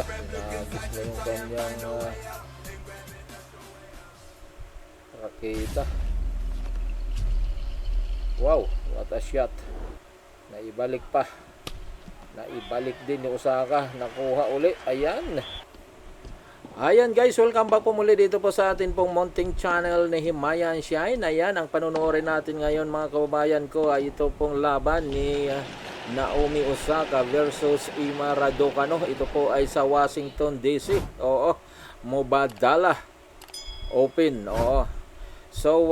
Nagis na yung kanyang raketa. Wow, what a shot. Naibalik pa. Naibalik din ni Osaka. Nakuha uli. Ayan. Ayan guys, welcome back po muli dito po sa atin pong munting channel ni Himayan Shine. Ayan, ang panonoorin natin ngayon mga kababayan ko ay ito pong laban ni Naomi Osaka versus Ima Raducanu. Ito po ay sa Washington DC. Oo, Mubadala Open. Oo. So,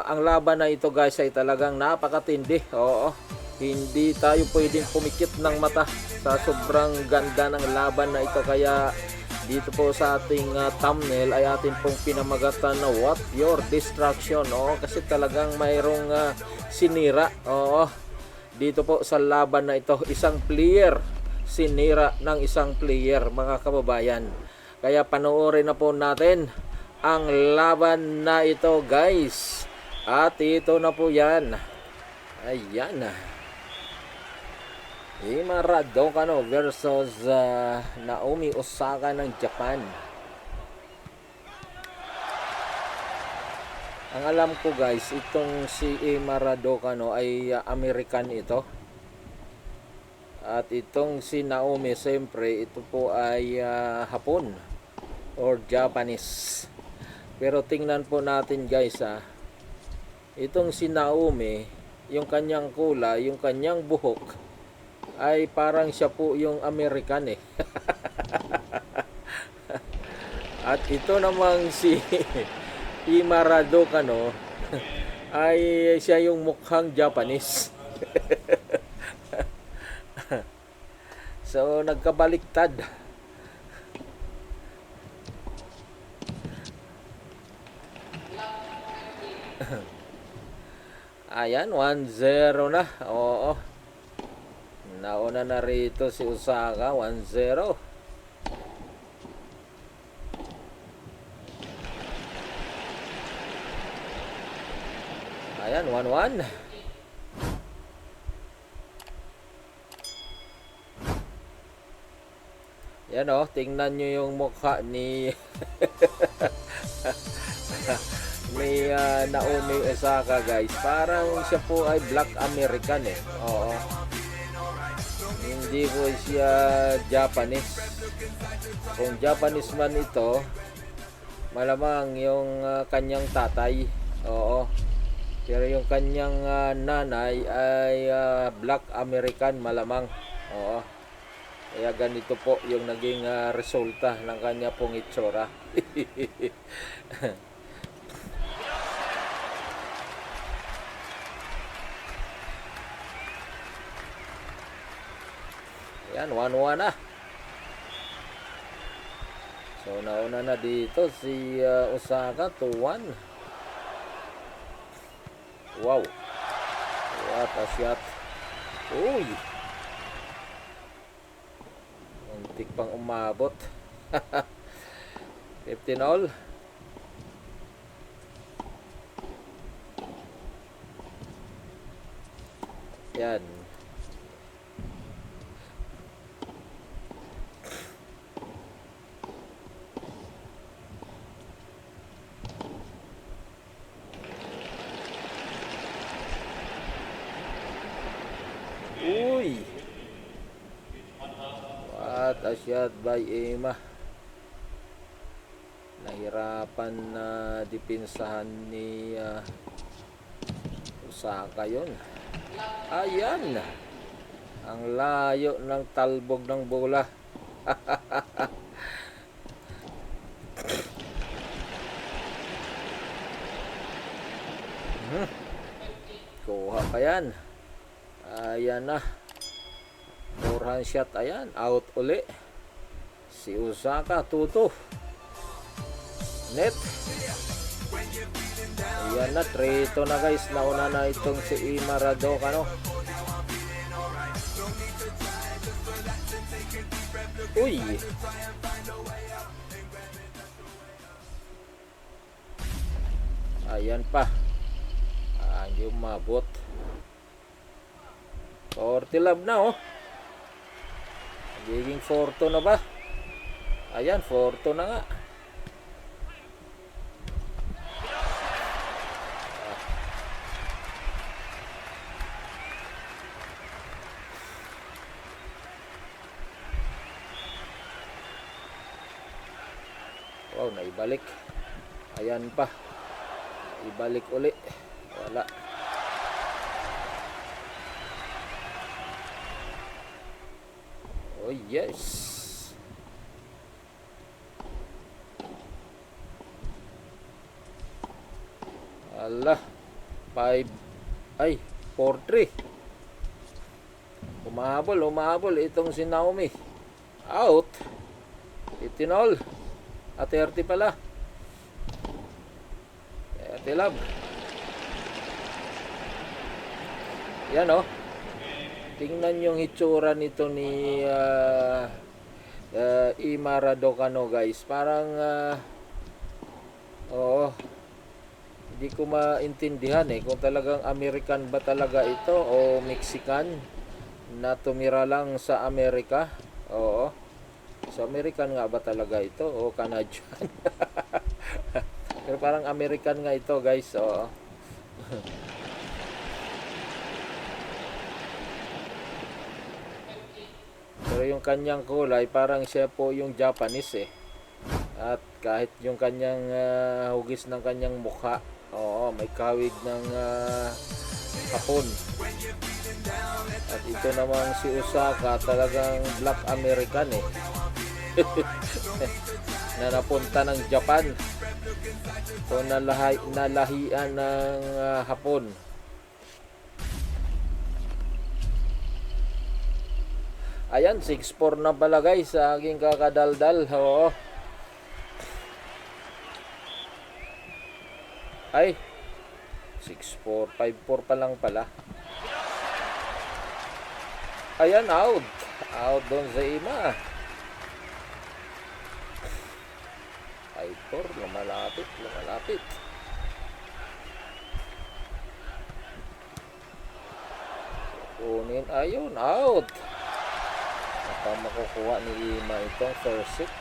ang laban na ito guys ay talagang napakatindi. Oo. Hindi tayo pwedeng pumikit ng mata sa sobrang ganda ng laban na ito. Kaya dito po sa ating thumbnail ay atin pong pinamagatan na what your distraction. Oo, kasi talagang mayroong sinira. Oo, dito po sa laban na ito, isang player sinira ng isang player mga kababayan. Kaya panoorin na po natin ang laban na ito guys. At ito na po yan. Ayan. Ima Raducanu versus Naomi Osaka ng Japan. Ang alam ko guys, itong si Ima Raducanu ay American ito. At itong si Naomi, siyempre, ito po ay Hapon or Japanese. Pero tingnan po natin guys itong si Naomi, yung kanyang kulay, yung kanyang buhok, ay parang siya po yung American At ito namang si Ima Raducanu ay siya yung mukhang Japanese. So nagkabaliktad. Ayan, 1-0 na. Oo. Nauna na rito si Osaka, 1-0. Ayan, 1-1. Yan tingnan nyo yung mukha ni ni Naomi Osaka guys. Parang siya po ay Black American Oo. Hindi po siya Japanese. Kung Japanese man ito, malamang yung kanyang tatay. Oo. Pero yung kanyang nanay ay Black American malamang. Oo. Kaya ganito po yung naging resulta ng kanya pong itsura. Yan, 1-1 na. So, nauna na dito si Osaka, 2-1. Wow. What a shot. Uy. Muntik pang umabot. 15 all. Yan. Uy! What a shot by Ima. Nahirapan na dipinsahan ni Osaka yun. Ayan! Ang layo ng talbog ng bola. Kuha pa yan. Ayan na. Forehand shot. Ayan. Out uli. Si Osaka. 2-2. Net. Ayan na. 3-2 na guys. Nauna na itong si Ima Raducanu. Uy. Ayan pa. Hindi umabot. 40 love na Magiging 4-2 na ba? Ayan, 4-2 na nga. Wow, naibalik. Ayan pa. Ibalik uli. Wala. Oh yes. Ala. 5. Ay, 4-3. Umahabol itong si Naomi. Out. 18-all. At 30 pala. 30 love. Yan oh. Tingnan yung hitsura nito ni Ima Raducanu guys. Parang hindi ko maintindihan kung talagang American ba talaga ito o Mexican na tumira lang sa Amerika. Oo. So American nga ba talaga ito o Canadian? Pero parang American nga ito guys. Oo. Pero yung kanyang kulay parang siya po yung Japanese At kahit yung kanyang hugis ng kanyang mukha, may kawig ng Hapon. At ito namang si Osaka talagang Black American na napunta ng Japan. So nalahian ng Hapon. Ayan, 6-4 na pala guys sa aking kakadaldal. Oo. Ay, 6-4, 5-4 pa lang pala. Ayan, out. Out doon sa Ima. 5-4, lumalapit. Kunin, ayun, out. Baka makukuha ni Ima itong first set.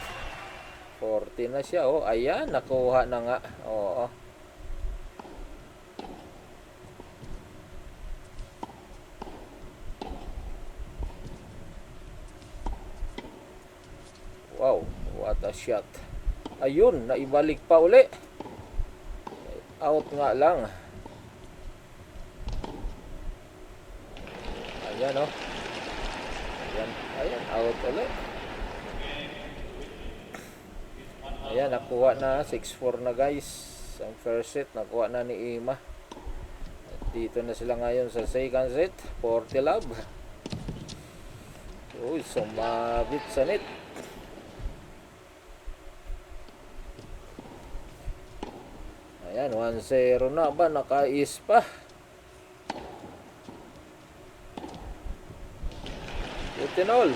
40 na siya. Oh, ayan, nakuha na nga. Oo. Wow, what a shot. Ayun, naibalik pa uli. Out nga lang. Ayan, oh. Ayan, out ulit. Ayan, nakuha na. 6-4 na guys. Ang first set, nakuha na ni Ima. At dito na sila ngayon sa second set. 40 love. Uy, sumabit sa net. Ayan, 1-0 na ba? Nakais pa. All.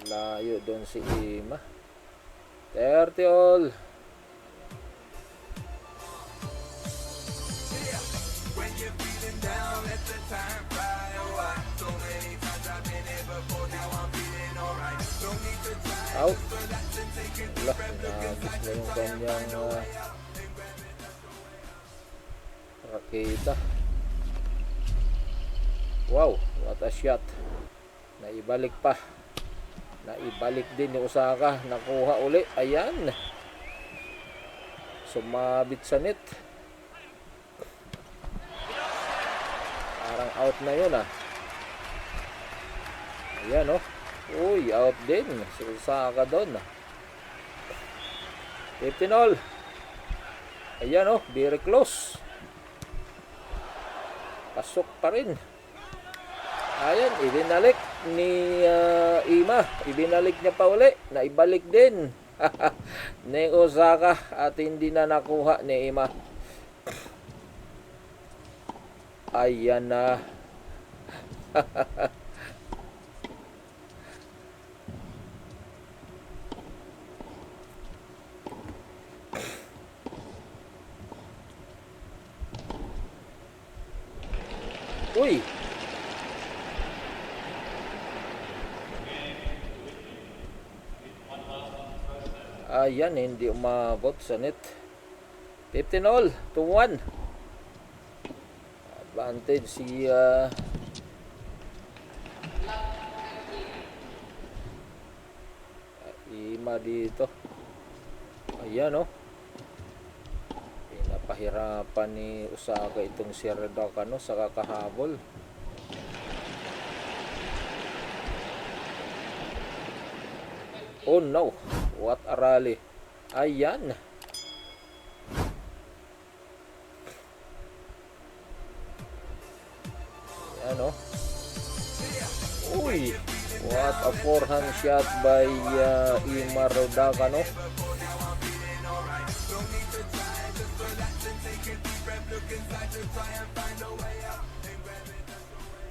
Malayo doon si Ima. 30 all. Out. Wala, nagis na yung kanyang raketa. Wow, what a shot. Naibalik pa. Naibalik din ni Osaka. Nakuha uli. Ayan. Sumabit sa net. Parang out na yun Ayan Uy, out din. Si Osaka doon 15 all. Ayan very close. Pasok pa rin. Ayan, ibinalik ni Ima. Ibinalik niya pa uli. Naibalik din ni Osaka at hindi na nakuha ni Ima. Ayan na. Uy, Ayan, hindi umabot sa net. 15 all to 1. Advantage si Ima dito. Ayan oh. Pinapahirapan ni Osaka itong si Raducanu sa kakahabol. Oh no, what a rally. Ayan. Ayan oh. Uy, what a forehand shot by Ima Raducanu.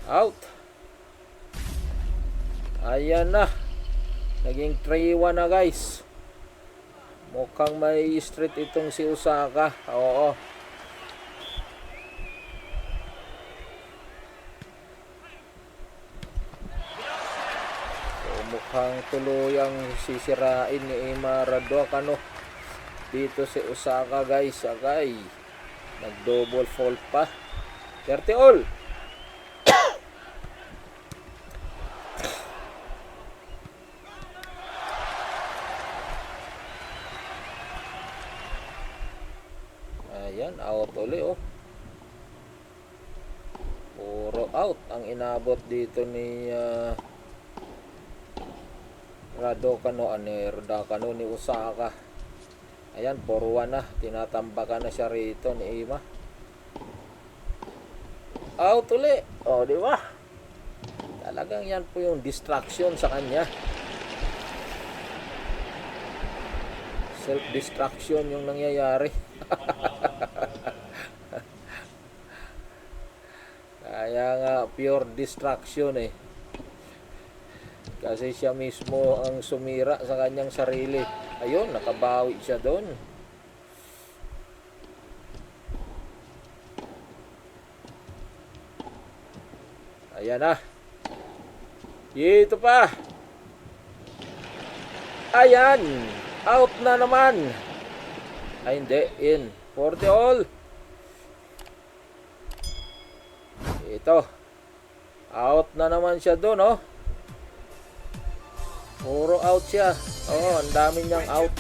Out. Ayan na. Naging 3-1 na guys. Mukhang may street itong si Osaka. Oo. So, mukhang tuluyang sisirain ni Ima Raducanu dito si Osaka guys. Agay. Nag-double fault pa. 30 all. Ayan, out uli oh. Puro out ang inabot dito ni Raducanu ni Osaka. Ayan, 4-1 na. Tinatambakan na siya rito ni Ima. Out uli. Oh, di ba? Talagang yan po yung distraction sa kanya. Self-distraction yung nangyayari. Kaya nga pure distraction eh. Kasi siya mismo ang sumira sa kanyang sarili. Ayun, nakabawi siya doon. Ayan na. Ito pa. Ayan. Out na naman. Ay hindi, in. 40 all. Ito. Out na naman siya doon, oh. Puro out siya. Oh, ang dami niyang out.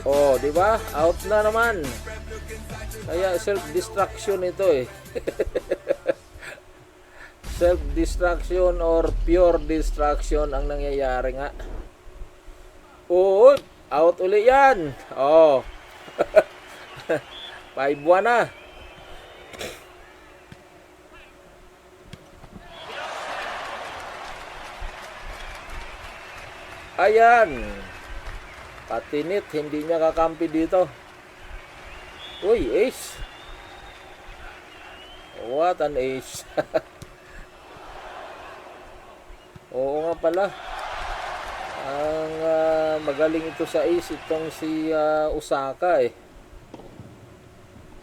Oh, di ba? Out na naman. Kaya self-destruction ito eh. Self-destruction or pure destruction ang nangyayari nga. Oh, out uli yan. Oh. 5-1 na. Ayan. Patinit, hindi niya kakampi dito. Uy, ace. What an ace. Oo nga pala. Ang magaling ito sa ace itong si Osaka eh.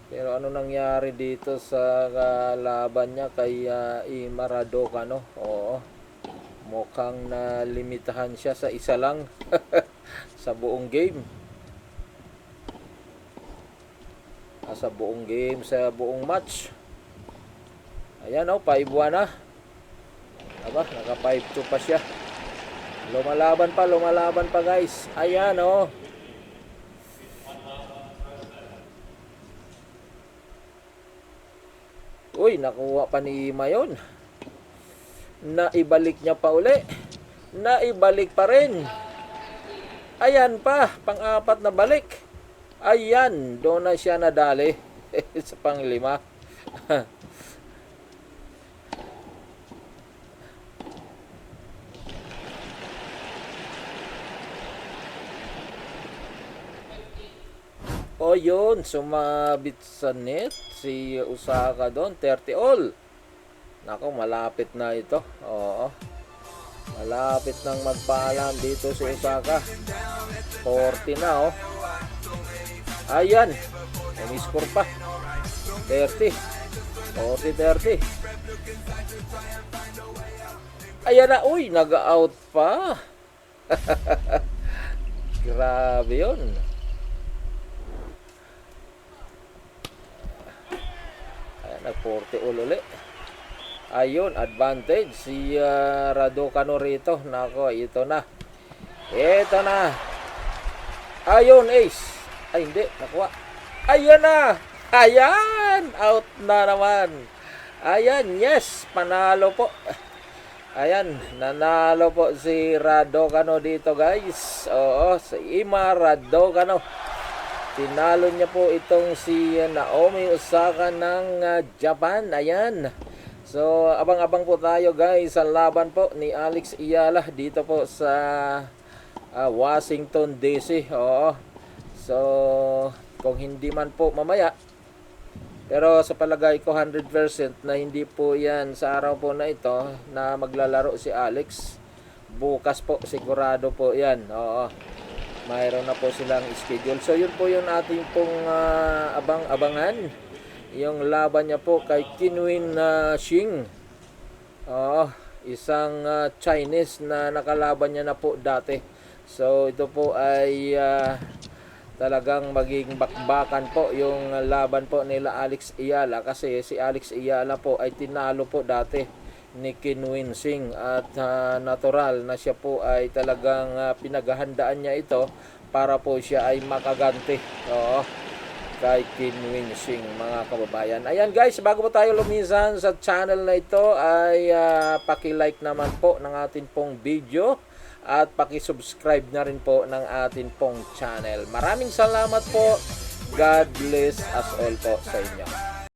Pero ano nangyari dito sa laban niya kay Ima Raducanu? Oo. Mukhang nalimitahan siya sa isa lang sa buong game. Sa buong game, sa buong match. Ayan oh, 5-1 na. Aba, naka 5-2 pa siya. Lumalaban pa guys. Ayan oh. Uy, nakuha pa ni Ima yun. Naibalik niya pa uli. Naibalik pa rin. Ayan pa, pang-apat na balik. Ayan, doon na siya nadali. Sa pang-5. O yun, sumabit sa net si Osaka doon, 30 all. Nako, malapit na ito. Oo. Malapit nang magpaalam dito si Osaka. 40 na oh. Ayan. May score pa. 30. 40-30. Ayan na, uy, nag-out pa. Grabe yun. Ayan, nag-40 uli. Ayun, advantage si Raducanu rito. Nako, ito na. Ito na. Ayun, ace. Ay, hindi, nakuha. Ayan na. Ayan, out na naman. Ayan, yes, panalo po. Ayan, nanalo po si Raducanu dito, guys. Oo, si Ima Raducanu. Tinalo niya po itong si Naomi Osaka ng Japan. Ayan. So, abang-abang po tayo, guys, sa laban po ni Alex Ayala dito po sa Washington DC. Oo. So, kung hindi man po mamaya, pero sa palagay ko 100% na hindi po yan sa araw po na ito na maglalaro si Alex. Bukas po sigurado po yan. Oo. Mayroon na po silang schedule. So yun po yung ating pong abang-abangan. Yung laban niya po kay Qinwen Shing. Oo. Isang Chinese na nakalaban niya na po dati. So ito po ay talagang maging bakbakan po yung laban po nila Alex Ayala, kasi si Alex Ayala po ay tinalo po dati ni Qinwen Shing at natural na siya po ay talagang pinaghahandaan niya ito para po siya ay makaganti. Oo, kay Qinwen Shing, mga kababayan. Ayan, guys, bago po tayo lumisan sa channel na ito ay paki-like naman po ng ating pong video at paki-subscribe na rin po ng atin pong channel. Maraming salamat po. God bless us all po sa inyo.